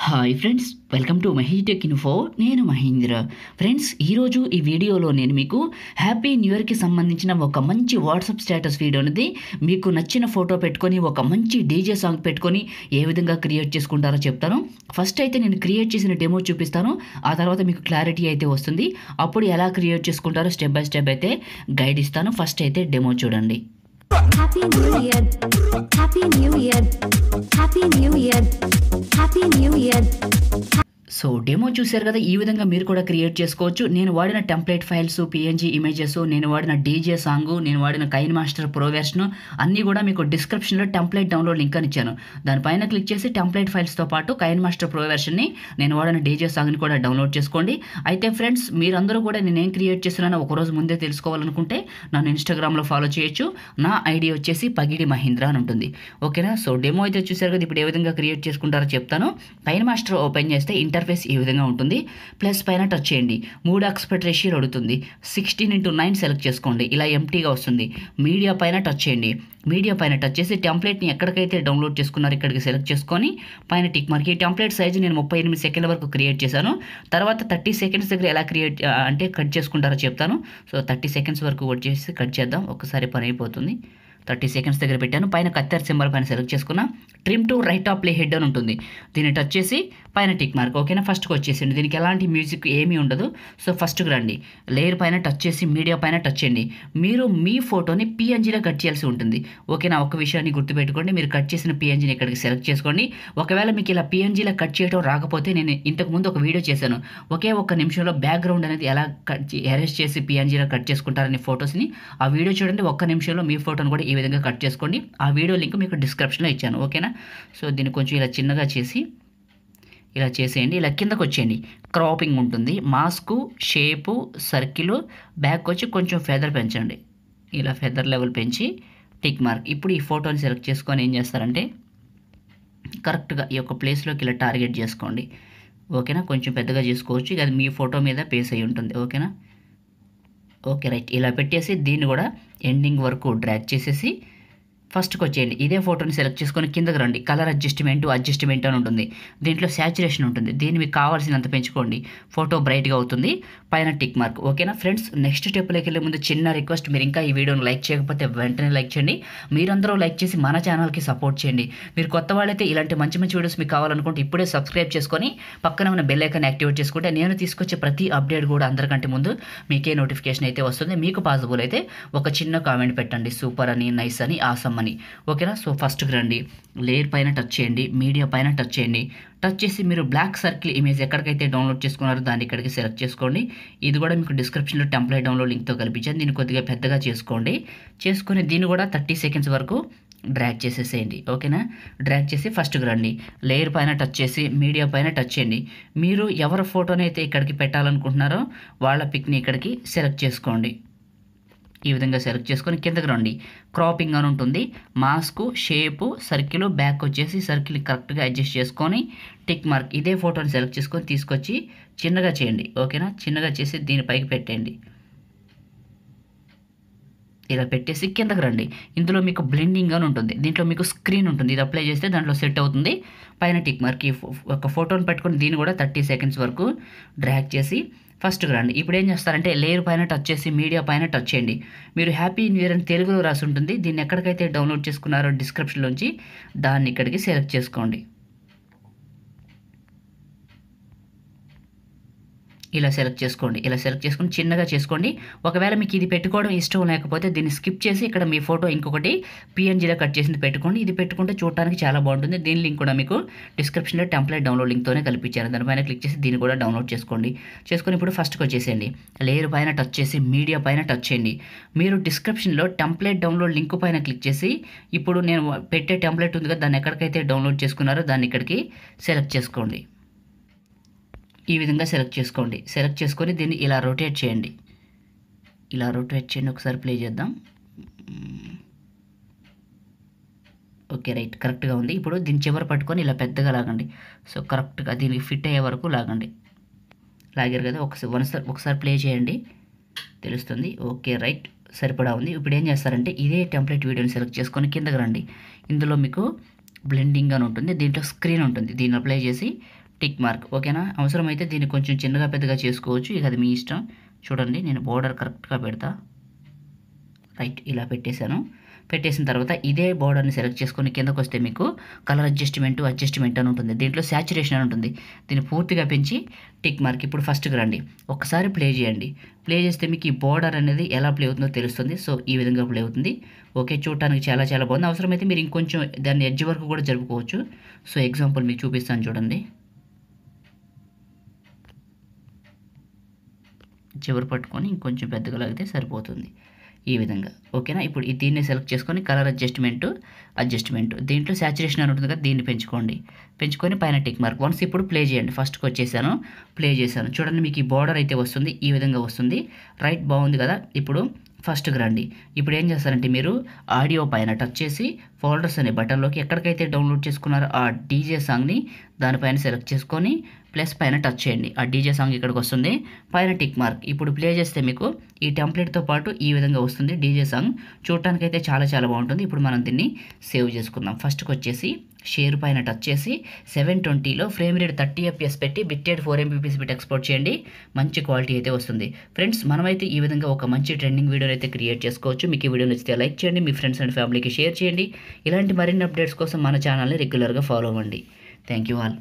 Hi friends, welcome to Mahi tech info. నేను Mahindra. Friends, ఈరోజు ఈ వీడియోలో నేను మీకు హ్యాపీ న్యూ ఇయర్కి సంబంధించిన ఒక మంచి వాట్సాప్ స్టేటస్ వీడియో అనేది మీకు నచ్చిన ఫోటో పెట్టుకొని ఒక మంచి డీజే సాంగ్ పెట్టుకొని ఏ విధంగా క్రియేట్ చేసుకుంటారో చెప్తాను. ఫస్ట్ అయితే నేను క్రియేట్ చేసిన డెమో చూపిస్తాను. ఆ తర్వాత మీకు క్లారిటీ అయితే వస్తుంది. అప్పుడు ఎలా క్రియేట్ చేసుకుంటారో స్టెప్ బై స్టెప్ అయితే గైడ్ ఇస్తాను. ఫస్ట్ అయితే డెమో చూడండి. Happy New Year, Happy New Year, Happy New Year, Happy New Year. So demo చూశారు కదా, ఈ విధంగా మీరు కూడా క్రియేట్ చేసుకోవచ్చు. నేను వాడిన టెంప్లెట్ ఫైల్స్, పిఎన్జీ ఇమేజెస్, నేను వాడిన డీజే సాంగ్, నేను వాడిన కైన్మాస్టర్ ప్రో వెర్షన్ అన్నీ కూడా మీకు డిస్క్రిప్షన్లో టెంప్లెట్ డౌన్లోడ్ లింక్ అని ఇచ్చాను. దానిపైన క్లిక్ చేసి టెంప్లెట్ ఫైల్స్తో పాటు కైన్మాస్టర్ ప్రో వెర్షన్ని, నేను వాడిన డీజే సాంగ్ని కూడా డౌన్లోడ్ చేసుకోండి. అయితే ఫ్రెండ్స్, మీరందరూ కూడా నేనేం క్రియేట్ చేస్తున్నానో ఒకరోజు ముందే తెలుసుకోవాలనుకుంటే నన్ను ఇన్స్టాగ్రామ్లో ఫాలో చేయొచ్చు. నా ఐడి వచ్చేసి పగిడి మహీంద్ర అని ఉంటుంది. ఓకేనా? సో డెమో అయితే చూశారు కదా, ఇప్పుడు ఏ విధంగా క్రియేట్ చేసుకుంటారో చెప్తాను. కైన్మాస్టర్ ఓపెన్ చేస్తే ఇంటర్ఫేస్ ఈ విధంగా ఉంటుంది. ప్లస్ పైన టచ్ చేయండి. 3 ఆస్పెక్ట్ రేషియో అడుగుతుంది. 16:9 సెలెక్ట్ చేసుకోండి. ఇలా ఎంటీగా వస్తుంది. మీడియా పైన టచ్ చేయండి. మీడియా పైన టచ్ చేసి టెంప్లెట్ని ఎక్కడికైతే డౌన్లోడ్ చేసుకున్నారో ఇక్కడికి సెలెక్ట్ చేసుకొని పైన టిక్ మార్క్. ఈ టెంప్లెట్ సైజు నేను 38 సెకండ్ల వరకు క్రియేట్ చేశాను. తర్వాత 30 సెకండ్స్ దగ్గర ఎలా క్రియేట్ అంటే కట్ చేసుకుంటారో చెప్తాను. సో 30 సెకండ్స్ వరకు వచ్చేసి కట్ చేద్దాం. ఒక్కసారి పని అయిపోతుంది. 30 సెకండ్స్ దగ్గర పెట్టాను. పైన కత్తెర సింబల్ పైన సెలెక్ట్ చేసుకున్నా. Trim to right of play head అని ఉంటుంది. దీన్ని టచ్ చేసి పైన టిక్ మార్క్. ఓకేనా? ఫస్ట్కి వచ్చేసింది. దీనికి ఎలాంటి మ్యూజిక్ ఏమీ ఉండదు. సో ఫస్ట్కి రండి. లేయర్ పైన టచ్ చేసి మీడియా పైన టచ్ చేయండి. మీరు మీ ఫోటోని పిఎన్జీలో కట్ చేయాల్సి ఉంటుంది. ఓకేనా? ఒక విషయాన్ని గుర్తుపెట్టుకోండి. మీరు కట్ చేసిన పిఎన్జీని ఇక్కడికి సెలెక్ట్ చేసుకోండి. ఒకవేళ మీకు ఇలా పిఎన్జీలో కట్ చేయడం రాకపోతే నేను ఇంతకుముందు ఒక వీడియో చేశాను. ఒకే ఒక్క నిమిషంలో బ్యాక్గ్రౌండ్ అనేది ఎలా ఎరేజ్ చేసి పిఎన్జీలో కట్ చేసుకుంటారని ఫోటోస్ని. ఆ వీడియో చూడండి. ఒక్క నిమిషంలో మీ ఫోటోని కూడా ఈ విధంగా కట్ చేసుకోండి. ఆ వీడియో లింక్ మీకు డిస్క్రిప్షన్లో ఇచ్చాను. ఓకేనా? సో దీన్ని కొంచెం ఇలా చిన్నగా చేసి ఇలా చేసేయండి. ఇలా కిందకు వచ్చేయండి. క్రాపింగ్ ఉంటుంది. మాస్కు, షేపు, సర్కిల్, బ్యాక్ వచ్చి కొంచెం ఫెదర్ పెంచండి. ఇలా ఫెదర్ లెవెల్ పెంచి టిక్ మార్క్. ఇప్పుడు ఈ ఫోటోని సెలెక్ట్ చేసుకొని ఏం చేస్తారంటే కరెక్ట్గా ఈ యొక్క ప్లేస్లోకి ఇలా టార్గెట్ చేసుకోండి. ఓకేనా? కొంచెం పెద్దగా చేసుకోవచ్చు. ఇక అది మీ ఫోటో మీద పేస్ అయి ఉంటుంది. ఓకేనా? Okay, right. ఇలా పెట్టేసి దీన్ని కూడా ఎండింగ్ వరకు డ్రాగ్ చేసేసి ఫస్ట్కి వచ్చేయండి. ఇదే ఫోటోని సెలెక్ట్ చేసుకొని కిందకి రండి. కలర్ అడ్జస్ట్మెంట్ అని ఉంటుంది. దీంట్లో శాచురేషన్ ఉంటుంది. దీన్ని మీకు కావాల్సినంత పెంచుకోండి. ఫోటో బ్రైట్గా అవుతుంది. పైన టిక్ మార్క్. ఓకేనా ఫ్రెండ్స్? నెక్స్ట్ స్టెప్లోకి వెళ్ళే ముందు చిన్న రిక్వెస్ట్, మీరు ఇంకా ఈ వీడియోని లైక్ చేయకపోతే వెంటనే లైక్ చేయండి. మీరందరూ లైక్ చేసి మన ఛానల్కి సపోర్ట్ చేయండి. మీరు కొత్త వాళ్ళైతే ఇలాంటి మంచి మంచి వీడియోస్ మీకు కావాలనుకుంటే ఇప్పుడే సబ్స్క్రైబ్ చేసుకొని పక్కన ఉన్న బెల్ ఐకాన్ యాక్టివేట్ చేసుకుంటే నేను తీసుకొచ్చే ప్రతి అప్డేట్ కూడా అందరికంటే ముందు మీకే నోటిఫికేషన్ అయితే వస్తుంది. మీకు పాసిబుల్ అయితే ఒక చిన్న కామెంట్ పెట్టండి. సూపర్ అని, నైస్ అని, ఆసమ్ అని. ఓకేనా? సో ఫస్ట్కి రండి. లేయర్ పైన టచ్ చేయండి. మీడియా పైన టచ్ చేయండి. టచ్ చేసి మీరు బ్లాక్ సర్కిల్ ఇమేజ్ ఎక్కడికైతే డౌన్లోడ్ చేసుకున్నారో దాన్ని ఇక్కడికి సెలెక్ట్ చేసుకోండి. ఇది కూడా మీకు డిస్క్రిప్షన్లో టెంప్లెట్ డౌన్లోడ్ లింక్తో కల్పించాను. దీన్ని కొద్దిగా పెద్దగా చేసుకోండి. చేసుకొని దీన్ని కూడా 30 సెకండ్స్ వరకు డ్రాగ్ చేసేసేయండి. ఓకేనా? డ్రాగ్ చేసి ఫస్ట్కి రండి. లేయర్ పైన టచ్ చేసి మీడియా పైన టచ్ చేయండి. మీరు ఎవరి ఫోటోని అయితే ఇక్కడికి పెట్టాలనుకుంటున్నారో వాళ్ళ పిక్ని ఇక్కడికి సెలెక్ట్ చేసుకోండి. ఈ విధంగా సెలెక్ట్ చేసుకొని కిందకి రండి. క్రాపింగ్ అని ఉంటుంది. మాస్కు, షేపు, సర్కిల్, బ్యాక్ వచ్చేసి సర్కిల్ కరెక్ట్గా అడ్జస్ట్ చేసుకొని టిక్ మార్క్. ఇదే ఫోటోని సెలెక్ట్ చేసుకొని తీసుకొచ్చి చిన్నగా చేయండి. ఓకేనా? చిన్నగా చేసి దీనిపైకి పెట్టండి. ఇలా పెట్టేసి కిందకి రండి. ఇందులో మీకు బ్లెండింగ్ అని ఉంటుంది. దీంట్లో మీకు స్క్రీన్ ఉంటుంది. ఇది అప్లై చేస్తే దాంట్లో సెట్ అవుతుంది. పైన టిక్ మార్క్. ఈ ఒక ఫోటోని పెట్టుకొని దీన్ని కూడా 30 సెకండ్స్ వరకు డ్రాగ్ చేసి ఫస్ట్కి రండి. ఇప్పుడు ఏం చేస్తారంటే లేయర్ పైన టచ్ చేసి మీడియా పైన టచ్ చేయండి. మీరు హ్యాపీ న్యూ ఇయర్ అని తెలుగులో రాసి ఉంటుంది. దీన్ని ఎక్కడికైతే డౌన్లోడ్ చేసుకున్నారో డిస్క్రిప్షన్లోంచి దాన్ని ఇక్కడికి సెలెక్ట్ చేసుకోండి. ఇలా సెలెక్ట్ చేసుకోండి. ఇలా సెలెక్ట్ చేసుకొని చిన్నగా చేసుకోండి. ఒకవేళ మీకు ఇది పెట్టుకోవడం ఇష్టం లేకపోతే దీన్ని స్కిప్ చేసి ఇక్కడ మీ ఫోటో ఇంకొకటి పిఎన్జీలో కట్ చేసింది పెట్టుకోండి. ఇది పెట్టుకుంటే చూడడానికి చాలా బాగుంటుంది. దీని లింక్ కూడా మీకు డిస్క్రిప్షన్లో టెంప్లెట్ డౌన్లోడ్ లింక్తోనే కల్పించాను. దానిపైన క్లిక్ చేసి దీన్ని కూడా డౌన్లోడ్ చేసుకోండి. చేసుకొని ఇప్పుడు ఫస్ట్కి వచ్చేసేయండి. లేయర్ పైన టచ్ చేసి మీడియా పైన టచ్ చేయండి. మీరు డిస్క్రిప్షన్లో టెంప్లెట్ డౌన్లోడ్ లింక్ పైన క్లిక్ చేసి ఇప్పుడు నేను పెట్టే టెంప్లెట్ ఉంది కదా, దాన్ని ఎక్కడికైతే డౌన్లోడ్ చేసుకున్నారో దాన్ని ఇక్కడికి సెలెక్ట్ చేసుకోండి. ఈ విధంగా సెలెక్ట్ చేసుకోండి. సెలెక్ట్ చేసుకొని దీన్ని ఇలా రొటేట్ చేయండి. ఇలా రొటేట్ చేయండి. ఒకసారి ప్లే చేద్దాం. Okay, right. కరెక్ట్గా ఉంది. ఇప్పుడు దీన్ని చివరి పట్టుకొని ఇలా పెద్దగా లాగండి. సో కరెక్ట్గా దీనికి ఫిట్ అయ్యే వరకు లాగండి. లాగారు కదా, ఒకసారి ప్లే చేయండి, తెలుస్తుంది. Okay, right. సరిపడా ఉంది. ఇప్పుడు ఏం చేస్తారంటే ఇదే టెంప్లెట్ వీడియోని సెలెక్ట్ చేసుకొని కిందకి రండి. ఇందులో మీకు బ్లెండింగ్ అని ఉంటుంది. దీంట్లో స్క్రీన్ ఉంటుంది. దీన్ని అప్లై చేసి టిక్ మార్క్. ఓకేనా? అవసరమైతే దీన్ని కొంచెం చిన్నగా పెద్దగా చేసుకోవచ్చు, ఇక అది మీ ఇష్టం. చూడండి నేను బోర్డర్ కరెక్ట్గా పెడతా. రైట్, ఇలా పెట్టేసిన తర్వాత ఇదే బోర్డర్ని సెలెక్ట్ చేసుకొని కిందకు వస్తే మీకు కలర్ అడ్జస్ట్మెంట్ అని ఉంటుంది. దీంట్లో శాచురేషన్ అని ఉంటుంది. దీన్ని పూర్తిగా పెంచి టిక్ మార్క్. ఇప్పుడు ఫస్ట్కి రండి, ఒక్కసారి ప్లే చేయండి. ప్లే చేస్తే మీకు ఈ బోర్డర్ అనేది ఎలా ప్లే అవుతుందో తెలుస్తుంది. సో ఈ విధంగా ప్లే అవుతుంది. ఓకే, చూడటానికి చాలా చాలా బాగుంది. అవసరమైతే మీరు ఇంకొంచెం దాన్ని ఎడ్జ్ వరకు కూడా జరుపుకోవచ్చు. సో ఎగ్జాంపుల్ మీకు చూపిస్తాను చూడండి. చివరి పట్టుకొని ఇంకొంచెం పెద్దగా లాగితే సరిపోతుంది, ఈ విధంగా. ఓకేనా? ఇప్పుడు దీన్ని సెలెక్ట్ చేసుకొని కలర్ అడ్జస్ట్మెంట్ దీంట్లో శాచురేషన్ అని ఉంటుంది కదా, దీన్ని పెంచుకొని పైన టిక్ మార్క్. వన్స్ ఇప్పుడు ప్లే చేయండి. ఫస్ట్కి వచ్చేసాను, ప్లే చేశాను. చూడండి మీకు ఈ బార్డర్ అయితే వస్తుంది, ఈ విధంగా వస్తుంది. రైట్, బాగుంది కదా? ఇప్పుడు ఫస్ట్కి రండి. ఇప్పుడు ఏం చేస్తారంటే మీరు ఆడియో పైన టచ్ చేసి ఫోల్డర్స్ అనే బటన్లోకి ఎక్కడికైతే డౌన్లోడ్ చేసుకున్నారో ఆ డీజే సాంగ్ని దానిపైన సెలెక్ట్ చేసుకొని ప్లస్ పైన టచ్ చేయండి. ఆ డీజే సాంగ్ ఇక్కడికి వస్తుంది, పైన టిక్ మార్క్. ఇప్పుడు ప్లే చేస్తే మీకు ఈ టెంప్లెట్తో పాటు ఈ విధంగా వస్తుంది డీజే సాంగ్. చూడటానికైతే చాలా చాలా బాగుంటుంది. ఇప్పుడు మనం దీన్ని సేవ్ చేసుకుందాం. ఫస్ట్కి వచ్చేసి షేర్ పైన టచ్ చేసి 720లో ఫ్రేమ్ రేట్ 30 fps పెట్టి బిట్టెడ్ 4 mbps బిట్ ఎక్స్పోర్ట్ చేయండి. మంచి క్వాలిటీ అయితే వస్తుంది. ఫ్రెండ్స్, మనమైతే ఈ విధంగా ఒక మంచి ట్రెండింగ్ వీడియోని అయితే క్రియేట్ చేసుకోవచ్చు. మీకు ఈ వీడియో నచ్చితే లైక్ చేయండి, మీ ఫ్రెండ్స్ అండ్ ఫ్యామిలీకి షేర్ చేయండి. ఇలాంటి మరిన్ని అప్డేట్స్ కోసం మన ఛానల్ని రెగ్యులర్గా ఫాలో అవ్వండి. Thank you all.